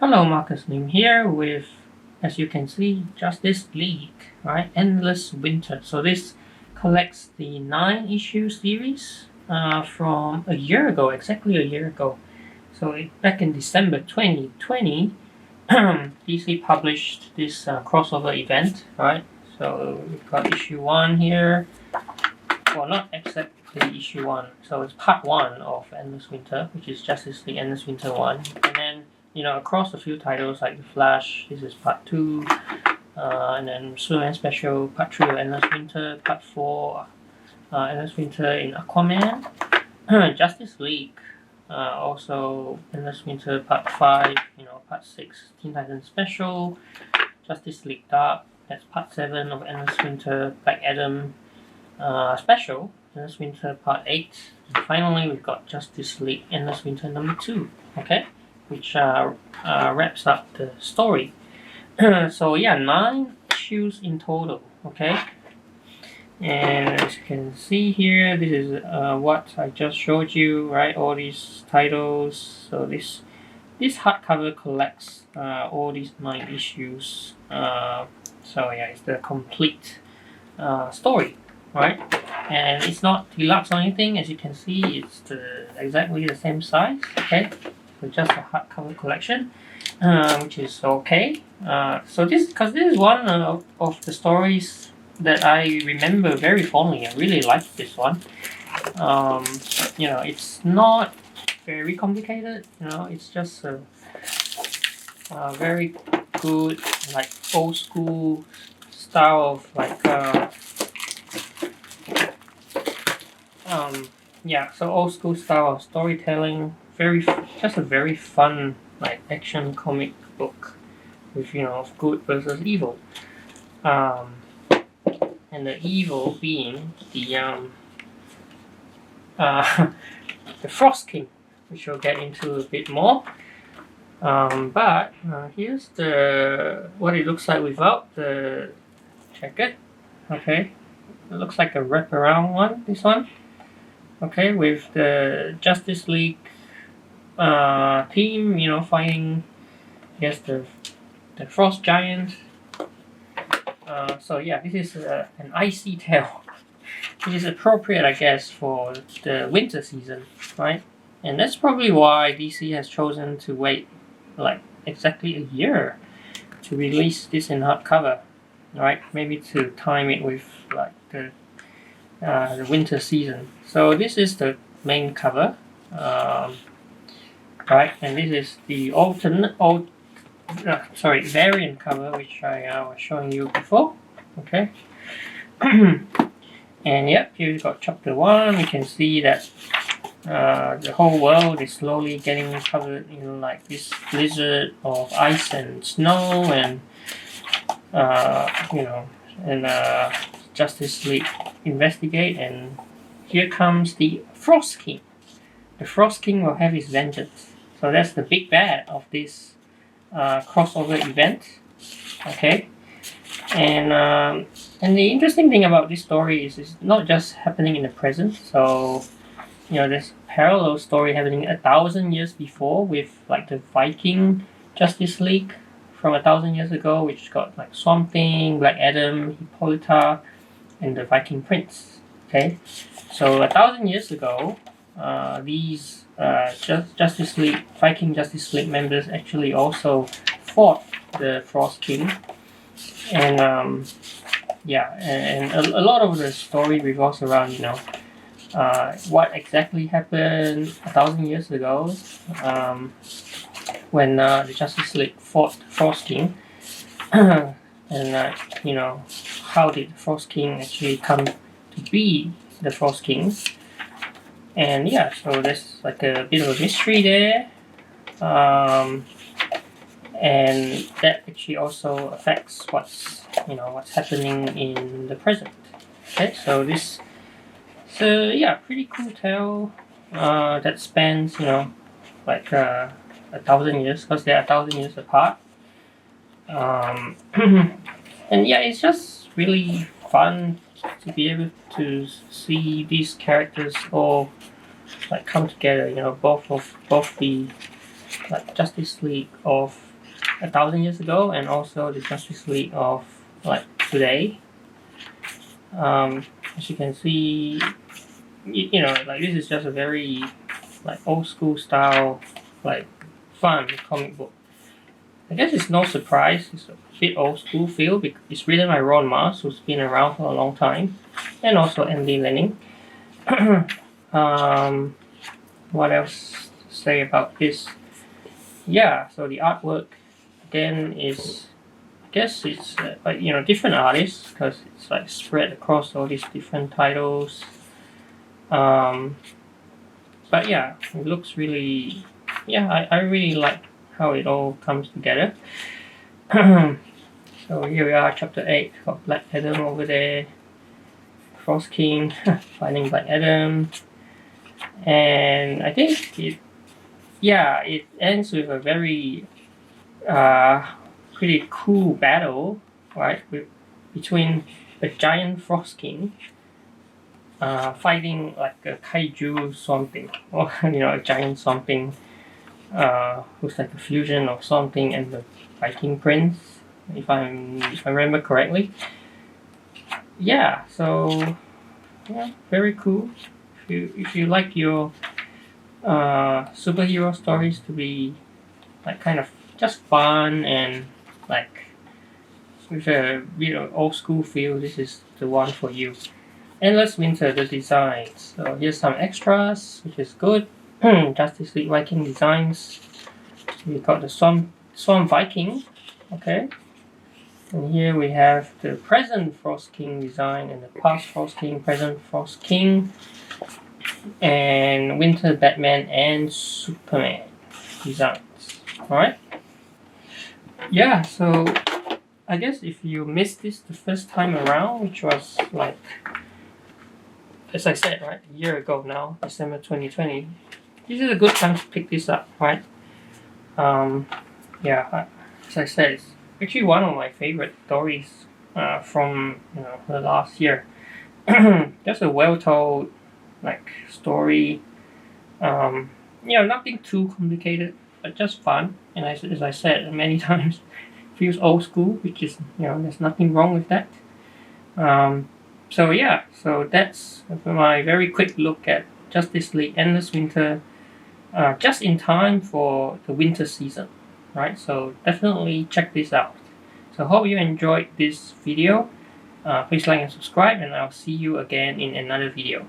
Hello, Marcus Lim here with, as you can see, Justice League, right? Endless Winter. So this collects the 9-issue series from a year ago, exactly a year ago. So back in December 2020, DC published this crossover event, right? So we've got issue 1 here. Well, not exactly issue 1. So it's part 1 of Endless Winter, which is Justice League Endless Winter 1. And then across a few titles like The Flash, this is part 2, and then Superman Special, part 3 of Endless Winter, part 4, Endless Winter in Aquaman, Justice League, also Endless Winter part 5, part 6, Teen Titans Special, Justice League Dark, that's part 7 of Endless Winter, Black Adam Special, Endless Winter part 8, and finally we've got Justice League Endless Winter number 2, okay? Which wraps up the story. So yeah, 9 issues in total, okay? And as you can see here, this is what I just showed you, right? All these titles. So this hardcover collects all these 9 issues. So yeah, it's the complete story, right? And it's not deluxe or anything. As you can see, it's exactly the same size, okay? So just a hardcover collection, which is okay. So because this is one of the stories that I remember very fondly. I really like this one. It's not very complicated. It's just a very good, like old school style of so old school style of storytelling. Just a very fun action comic book with of good versus evil. And the evil being the the Frost King, which we'll get into a bit more. But here's what it looks like without the jacket. Okay, it looks like a wraparound one. This one, okay, with the Justice League team, fighting against the Frost Giant. So yeah, this is an icy tale, which is appropriate, I guess, for the winter season, right? And that's probably why DC has chosen to wait exactly a year to release this in hardcover, right? Maybe to time it with the winter season. So this is the main cover, right? And this is the variant cover, which I was showing you before. Okay. And yep, here we've got chapter 1. You can see that the whole world is slowly getting covered in this blizzard of ice and snow, and Justice League investigate, and here comes the Frost King. The Frost King will have his vengeance. So that's the big bad of this crossover event. Okay. And the interesting thing about this story is it's not just happening in the present. So there's parallel story happening 1,000 years before with the Viking Justice League from 1,000 years ago, which got Swamp Thing, Black Adam, Hippolyta, and the Viking Prince. Okay, so 1,000 years ago, these Viking Justice League members actually also fought the Frost King, and a lot of the story revolves around what exactly happened 1,000 years ago when the Justice League fought the Frost King, and how did the Frost King actually come to be the Frost King. And yeah, so there's a bit of a mystery there, and that actually also affects what's happening in the present. Okay, so this pretty cool tale that spans 1,000 years, because they're 1,000 years apart. And yeah, it's just really fun to be able to see these characters all come together. Both the Justice League of 1,000 years ago, and also the Justice League of like today. As you can see, you know, like this is just a very like old school style, like fun comic book. I guess it's no surprise. It's a bit old school feel because it's written by Ron Mars, who's been around for a long time, and also Andy Lanning. What else to say about this? Yeah, so the artwork again is, I guess it's like, you know, different artists because it's like spread across all these different titles. But yeah, it looks really, yeah, I really like how it all comes together. So here we are, chapter 8, got Black Adam over there, Frost King, finding Black Adam, and I think it ends with a very pretty cool battle, right, between a giant Frost King fighting like a kaiju something, or you know, a giant something who's like a fusion of something and the Viking Prince, if I remember correctly. Yeah, so yeah, very cool. If you like your superhero stories to be like kind of just fun and like with a old school feel, this is the one for you. Endless Winter, the designs. So here's some extras, which is good. Justice League Viking designs. We got the Swamp Viking, okay. And here we have the present Frost King design and the past Frost King, present Frost King, and Winter Batman and Superman designs. Alright? Yeah, so I guess if you missed this the first time around, which was like, as I said, right, a year ago now, December 2020, this is a good time to pick this up, right? Yeah, as I said, it's actually one of my favorite stories from the last year. Just a well-told like story. Nothing too complicated, but just fun. And as I said many times, feels old school, which is there's nothing wrong with that. So yeah, so that's my very quick look at Justice League Endless Winter, just in time for the winter season, right? So definitely check this out. So hope you enjoyed this video. Please like and subscribe, and I'll see you again in another video.